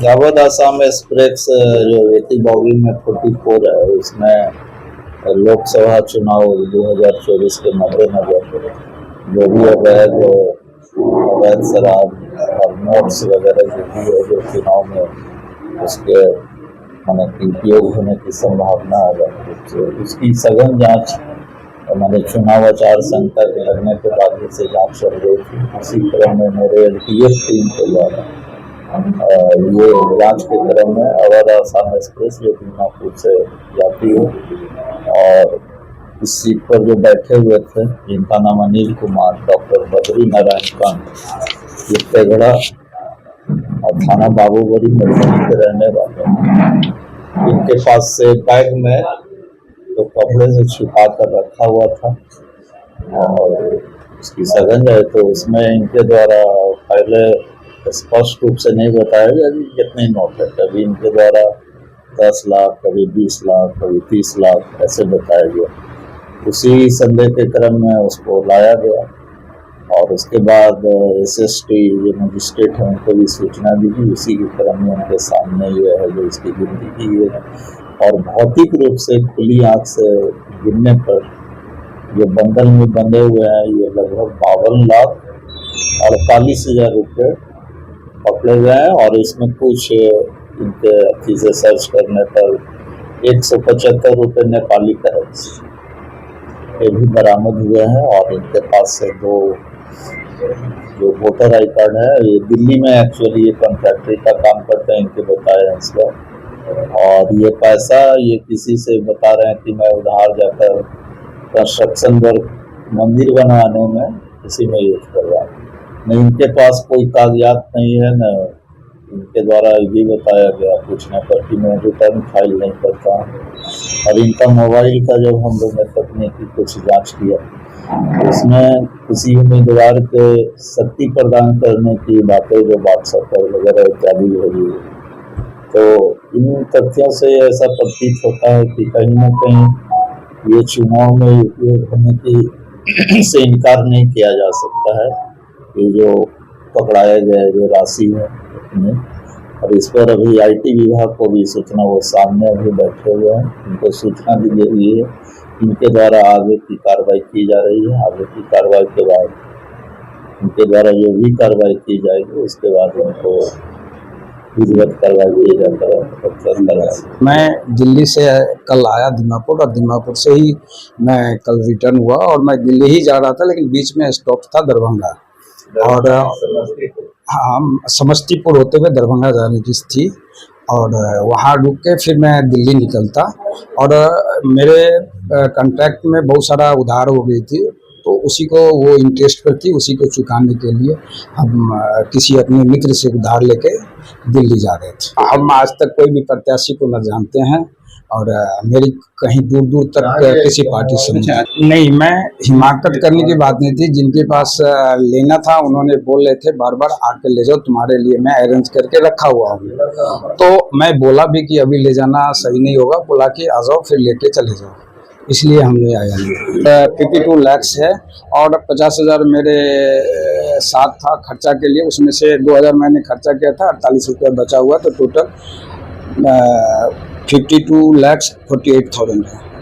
Awadh Assam express जो eighty boggy में 44 है, उसमें लोकसभा चुनाव 2024 के मद्देनजर जो भी अवैध शराब और नोट्स वगैरह जो भी है जो चुनाव में उसके माने उपयोग होने की संभावना है, उसकी सघन जांच मैंने चुनाव आचार संहिता के लगने के बाद से जांच चल रही थी। उसी क्रम में मेरे एलटीएफ टीम के द्वारा ये जांच के क्रम में अवध आसाम एक्सप्रेस जो दीमापुर से जाती है और इस सीट पर जो बैठे हुए थे जिनका नाम अनिल कुमार, डॉक्टर बद्री नारायण कांत, ये तेगड़ा और थाना बाबूबरी मधुबनी के रहने वाले, इनके पास से बैग में तो कपड़े से छुपा कर रखा हुआ था और उसकी सघन जाए तो उसमें इनके द्वारा पहले स्पष्ट रूप से नहीं बताया गया कि कितने नोट है। कभी इनके द्वारा 10 लाख, कभी 20 लाख, कभी 30 लाख ऐसे बताया गया। उसी संदेह के क्रम में उसको लाया गया और उसके बाद एसएसटी जो मजिस्ट्रेट है उनको भी सूचना दी गई। उसी के क्रम में उनके सामने ये है जो इसकी गिनती की गई है और भौतिक रूप से खुली आंख से गिनने पर जो बंडल में बंधे हुए हैं ये लगभग 52,48,000 रुपये पकड़े गए हैं और इसमें कुछ इनके अथी से सर्च करने पर 175 रुपये नेपाली करेंसी ये भी बरामद हुए हैं और इनके पास से 2 जो वोटर आई कार्ड है, ये दिल्ली में एक्चुअली ये कॉन्ट्रैक्टरी का काम करते हैं इनके बताए हैं और ये पैसा ये किसी से बता रहे हैं कि मैं उधार जाकर कंस्ट्रक्शन वर्क मंदिर बनवाने में किसी में यूज कर रहा हूँ। न इनके पास कोई कागजात नहीं है, न इनके द्वारा ये भी बताया गया पूछने पर कि मैं रिटर्न फाइल नहीं करता हूँ। और इनका मोबाइल का जब हम लोग ने तकनीकी कुछ जांच किया उसमें किसी उम्मीदवार के शक्ति प्रदान करने की बातें जो व्हाट्सएप पर वगैरह इत्यादि भेजी, तो इन तथ्यों से ऐसा प्रतीत होता है कि कहीं न कहीं ये चुनाव में उपयोग होने की से इनकार नहीं किया जा सकता है। ये जो पकड़ाए गए जो राशि है और इस पर अभी आईटी विभाग को भी सूचना, वो सामने अभी बैठे हुए हैं, उनको सूचना दी गई है। इनके द्वारा आगे की कार्रवाई की जा रही है। आगे की कार्रवाई के बाद इनके द्वारा जो भी कार्रवाई की जाएगी उसके बाद उनको विधिवत कार्रवाई की जाता। मैं दिल्ली से कल आया दीमापुर और दीमापुर से ही मैं कल रिटर्न हुआ और मैं दिल्ली ही जा रहा था, लेकिन बीच में स्टॉप था दरभंगा और हम समस्तीपुर होते हुए दरभंगा जाने की थी और वहाँ रुक के फिर मैं दिल्ली निकलता और मेरे कॉन्ट्रैक्ट में बहुत सारा उधार हो गई थी, तो उसी को वो इंटरेस्ट पर थी, उसी को चुकाने के लिए हम किसी अपने मित्र से उधार लेके दिल्ली जा रहे थे। हम आज तक कोई भी प्रत्याशी को न जानते हैं और मेरी कहीं दूर दूर तक किसी पार्टी से नहीं। मैं हिमाकत करने की बात नहीं थी, जिनके पास लेना था उन्होंने बोल रहे थे बार बार आके ले जाओ, तुम्हारे लिए मैं अरेंज करके रखा हुआ हूँ। तो मैं बोला भी कि अभी ले जाना सही नहीं होगा, बोला कि आ जाओ फिर लेके चले जाओ, इसलिए हमने आया नहीं। 52 लाख है और 50,000 मेरे साथ था खर्चा के लिए, उसमें से 2,000 मैंने खर्चा किया था, 48 रुपया बचा हुआ, तो टोटल 52,48,000 है।